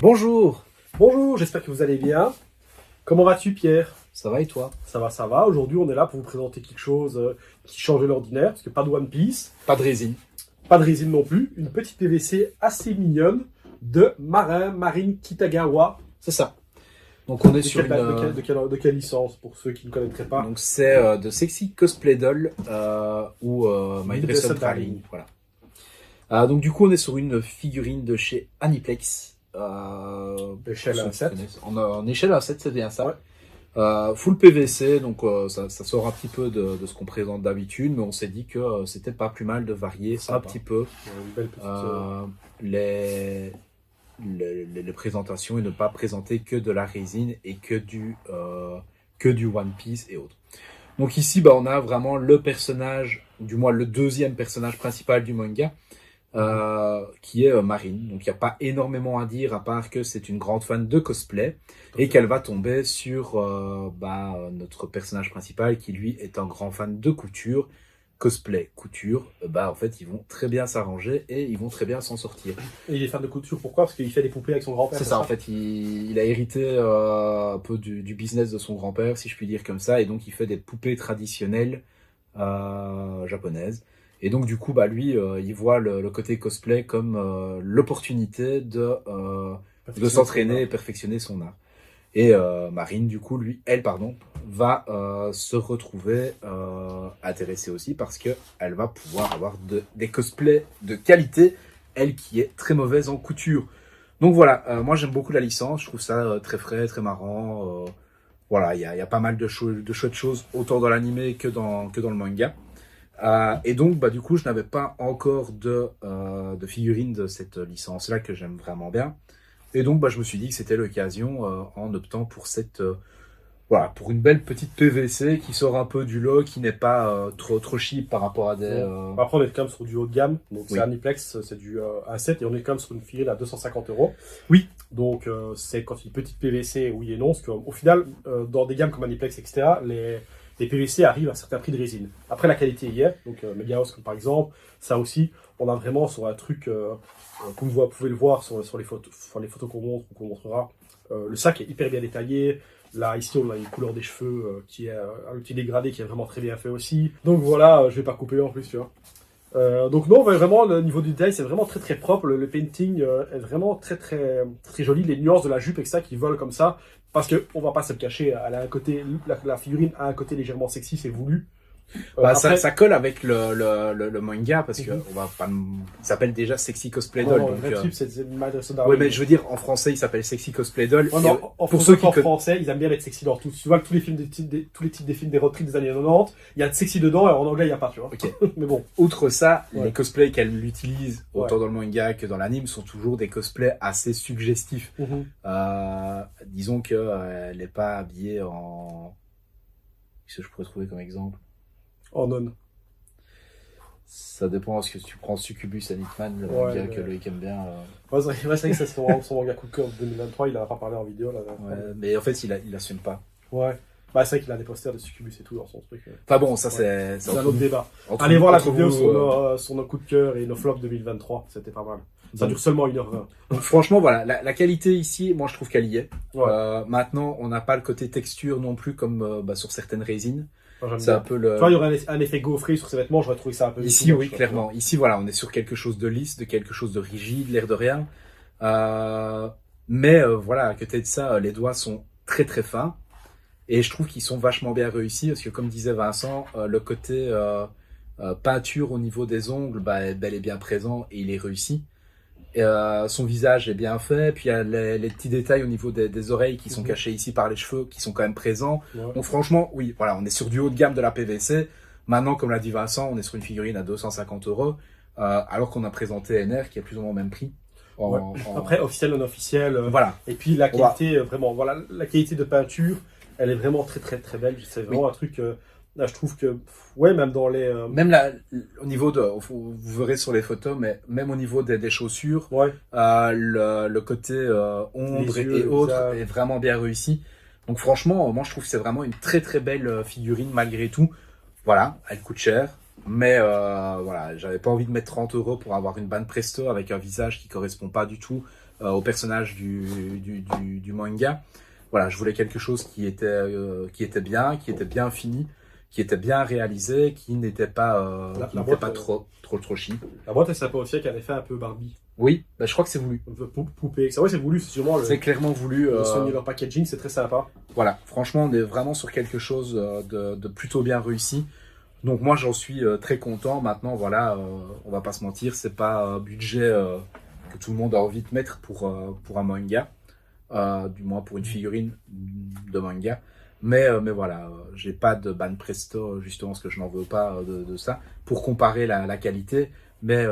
Bonjour, Bonjour, j'espère que vous allez bien. Comment vas-tu, Pierre? ça va et toi? Ça va, ça va. Aujourd'hui, on est là pour vous présenter quelque chose qui change de l'ordinaire, parce que pas de One Piece, Pas de résine. pas de résine non plus. Une petite PVC assez mignonne de Marine Kitagawa. C'est ça. Donc on est De sur quelle, une... de quelle licence, pour ceux qui ne connaîtraient pas? Donc c'est de Sexy Cosplay Doll ou My Dress Dress Up Up Darling. Darling. Voilà. Donc du coup on est sur une figurine de chez Aniplex. Échelle pour ceux qui A7. connaissent. En échelle A7, c'est bien ça. Ouais. Full PVC, donc ça sort un petit peu de ce qu'on présente d'habitude, mais on s'est dit que c'était pas plus mal de varier un Sympa. petit peu Une belle petite. les présentations et ne pas présenter que de la résine et que du One Piece et autres. Donc ici, on a vraiment le personnage, du moins le deuxième personnage principal du manga, qui est Marine. Donc il n'y a pas énormément à dire à part que c'est une grande fan de cosplay et qu'elle va tomber sur notre personnage principal qui lui est un grand fan de couture. Cosplay, couture, en fait ils vont très bien s'arranger et ils vont très bien s'en sortir. Et il est fan de couture, pourquoi? Parce qu'il fait des poupées avec son grand-père. C'est ça, en fait, il a hérité un peu du business de son grand-père, si je puis dire comme ça, et donc il fait des poupées traditionnelles japonaises. Et donc du coup, lui, il voit le côté cosplay comme l'opportunité de s'entraîner et perfectionner son art. Et Marine, du coup, va se retrouver intéressée aussi parce qu'elle va pouvoir avoir des cosplays de qualité, elle qui est très mauvaise en couture. Donc voilà, moi j'aime beaucoup la licence, je trouve ça très frais, très marrant. Voilà, il y a pas mal de chouettes choses, autant dans l'anime que dans le manga. Et donc, du coup, je n'avais pas encore de figurines de cette licence-là que j'aime vraiment bien. Et donc, je me suis dit que c'était l'occasion en optant pour pour une belle petite PVC qui sort un peu du lot, qui n'est pas trop cheap par rapport à des... Après, on est quand même sur du haut de gamme. Donc, Oui. c'est Aniplex, c'est du A7 et on est quand même sur une figurine à 250 €. Oui. Donc, c'est quand une petite PVC, oui et non. Parce qu'au final, dans des gammes comme Aniplex, etc., les PVC arrivent à certains prix de résine. Après, la qualité y est. Donc, Megaos, comme par exemple, ça aussi, on a vraiment sur un truc, comme vous pouvez le voir sur les photos qu'on montre ou qu'on montrera. Le sac est hyper bien détaillé. Là, ici, on a une couleur des cheveux qui est un petit dégradé qui est vraiment très bien fait aussi. Donc voilà, je vais pas couper en plus, tu vois. Donc non, vraiment, le niveau du détail, c'est vraiment très très propre. Le painting est vraiment très très très joli. Les nuances de la jupe et ça qui volent comme ça. Parce que on va pas se le cacher, elle a un côté, la figurine a un côté légèrement sexy, c'est voulu. Après, ça colle avec le manga parce que on va pas, il s'appelle déjà Sexy Cosplay Doll. non, Donc, le vrai type, c'est My Dress Up ouais, Darling. mais je veux dire, en français, il s'appelle Sexy Cosplay Doll. Non, Et, non, en pour ceux qui français, ils aiment bien être sexy dans tout. Tu vois que tous les films tous les types des films des road trips des années 90, il y a de sexy dedans et en anglais, il n'y a pas, tu vois. Ok. Mais bon. Outre ça, Ouais. les cosplays qu'elle utilise, autant Ouais. dans le manga que dans l'anime, sont toujours des cosplays assez suggestifs. Disons qu'elle n'est pas habillée en... Qu'est-ce que je pourrais trouver comme exemple? Oh non. Ça dépend, est-ce que tu prends Succubus and Hitman, le Ouais, manga mais- que Loïc aime bien. Ouais, c'est vrai que c'est son manga coup de cœur de 2023, il en a pas parlé en vidéo là. Mais en fait, il assume pas. Ouais. C'est vrai qu'il a des posters de Succubus et tout dans son truc. Enfin bon, ça Ouais. c'est C'est un autre débat. entre Allez nous- voir la entre vidéo vous, sur nos coups de cœur et nos flops 2023, c'était pas mal. Ça Donc- dure seulement 1h20. Donc franchement, voilà, la qualité ici, moi je trouve qu'elle y est. Ouais. Maintenant, on n'a pas le côté texture non plus comme sur certaines résines. Moi, j'aime C'est bien. un peu le... Tu vois, il y aurait un effet gaufré sur ses vêtements, j'aurais trouvé ça un peu... Ici, oui, clairement. Ici, voilà, on est sur quelque chose de lisse, de quelque chose de rigide, l'air de rien. Mais voilà, à côté de ça, les doigts sont très très fins. Et je trouve qu'ils sont vachement bien réussis, parce que comme disait Vincent, le côté peinture au niveau des ongles est bel et bien présent et il est réussi. Son visage est bien fait, puis il y a les petits détails au niveau des oreilles qui sont cachés ici par les cheveux, qui sont quand même présents. Ouais. Donc franchement, oui, voilà, on est sur du haut de gamme de la PVC. Maintenant, comme l'a dit Vincent, on est sur une figurine à 250 €, alors qu'on a présenté NR qui est plus ou moins au même prix. Ouais. Après, officiel, non officiel. Voilà. Et puis la qualité, vraiment, voilà, la qualité de peinture, elle est vraiment très très très belle. C'est vraiment un truc, là je trouve que, ouais, même dans les... Même là, au niveau de, vous verrez sur les photos, mais même au niveau des chaussures, Ouais. le côté ombre Les yeux, et le autres visage. est vraiment bien réussi. Donc franchement, moi je trouve que c'est vraiment une très très belle figurine malgré tout. Voilà, elle coûte cher, mais voilà, j'avais pas envie de mettre 30 € pour avoir une Ban Presto avec un visage qui correspond pas du tout au personnage du manga. Voilà, je voulais quelque chose qui était bien fini, qui était bien réalisé, qui n'était pas, trop cheap. La boîte, elle sympa aussi avec un effet un peu Barbie. Oui, bah, je crois que c'est voulu. Poupée. C'est vrai, c'est voulu, c'est sûrement C'est clairement voulu. le soin de leur packaging, c'est très sympa. Voilà, franchement, on est vraiment sur quelque chose de plutôt bien réussi. Donc moi, j'en suis très content. Maintenant, voilà, on va pas se mentir, c'est pas un budget que tout le monde a envie de mettre pour un manga, du moins pour une figurine de manga. Mais voilà, j'ai pas de ban presto, justement, parce que je n'en veux pas de ça, pour comparer la qualité. Mais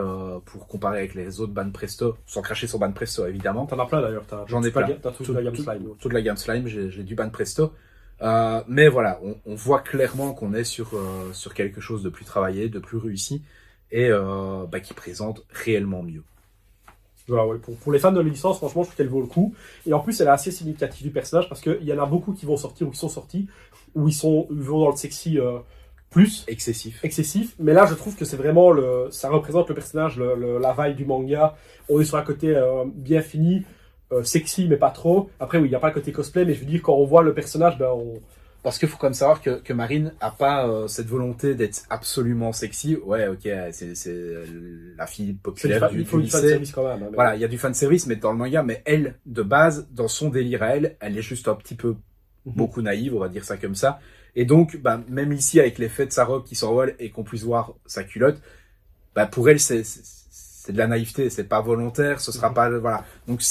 pour comparer avec les autres ban presto, sans cracher sur ban presto, évidemment. T'en as plein d'ailleurs. J'en ai plein. T'as toute la gamme slime. Toute la gamme slime, j'ai du ban presto. Mais voilà, on voit clairement qu'on est sur quelque chose de plus travaillé, de plus réussi, et qui présente réellement mieux. Voilà, ouais. Pour les fans de la licence, franchement, je trouve qu'elle vaut le coup. Et en plus, elle est assez significative du personnage parce qu'il y en a beaucoup qui vont sortir ou qui sont sortis, où ils vont dans le sexy plus excessif. Mais là, je trouve que c'est vraiment ça représente le personnage, la vibe du manga. On est sur un côté bien fini, sexy, mais pas trop. Après, oui, il n'y a pas le côté cosplay, mais je veux dire, quand on voit le personnage, Parce qu'il faut quand même savoir que Marine a pas cette volonté d'être absolument sexy. Ouais, ok, c'est la fille populaire du lycée. Fanservice quand même. Hein, voilà, il y a du fanservice, mais dans le manga, mais elle, de base, dans son délire à elle est juste un petit peu beaucoup naïve, on va dire ça comme ça. Et donc, même ici, avec l'effet de sa robe qui s'envole et qu'on puisse voir sa culotte, pour elle, c'est de la naïveté, c'est pas volontaire, ce sera pas, voilà. Donc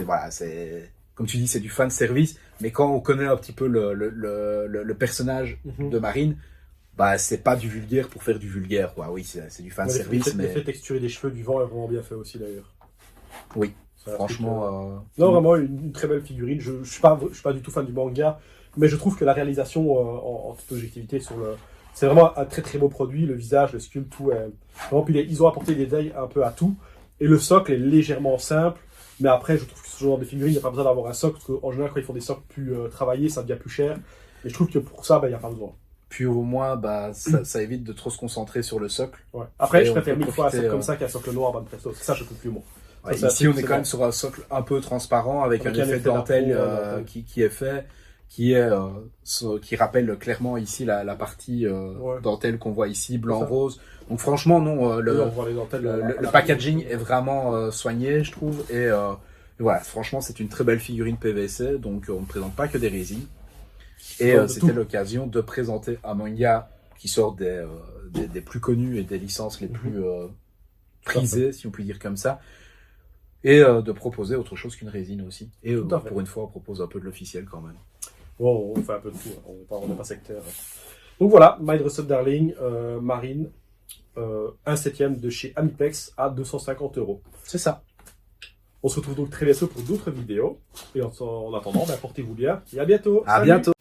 voilà, c'est, comme tu dis, c'est du fan service, mais quand on connaît un petit peu le personnage de Marine, c'est pas du vulgaire pour faire du vulgaire, quoi. Oui, c'est du fan service, mais. L'effet texturé des cheveux du vent est vraiment bien fait aussi, d'ailleurs. Oui. Franchement. Non, vraiment, une très belle figurine. Je suis pas du tout fan du manga, mais je trouve que la réalisation, en toute objectivité, c'est vraiment un très très beau produit. Le visage, le sculpte, tout. Vraiment, puis ils ont apporté des détails un peu à tout. Et le socle est légèrement simple, mais après, je trouve que ce genre de figurine, il n'y a pas besoin d'avoir un socle, parce qu'en général, quand ils font des socles plus travaillés, ça devient plus cher. Et je trouve que pour ça, il n'y a pas besoin. Puis au moins, ça évite de trop se concentrer sur le socle. Ouais. Après, je préfère mille fois un socle comme ça qu'un socle noir, ban presto. Ça, je peux plus, moi. Ouais, ici, on est quand même sur un socle un peu transparent avec un effet dentelle qui est fait, qui rappelle clairement ici la partie dentelle qu'on voit ici, blanc-rose. Donc franchement, non, le packaging est vraiment soigné, je trouve. Et voilà, franchement, c'est une très belle figurine PVC, donc on ne présente pas que des résines. Et c'était l'occasion de présenter un manga qui sort des plus connus et des licences les plus prisées, si on peut dire comme ça. Et de proposer autre chose qu'une résine aussi. Et pour une fois, on propose un peu de l'officiel quand même. Bon, on fait un peu de tout, hein. On n'est pas sectaire. Donc voilà, My Dressed Darling, Marine, 1/7 de chez Amiplex à 250 €. C'est ça. On se retrouve donc très bientôt pour d'autres vidéos. Et en attendant, portez-vous bien et à bientôt. À bientôt.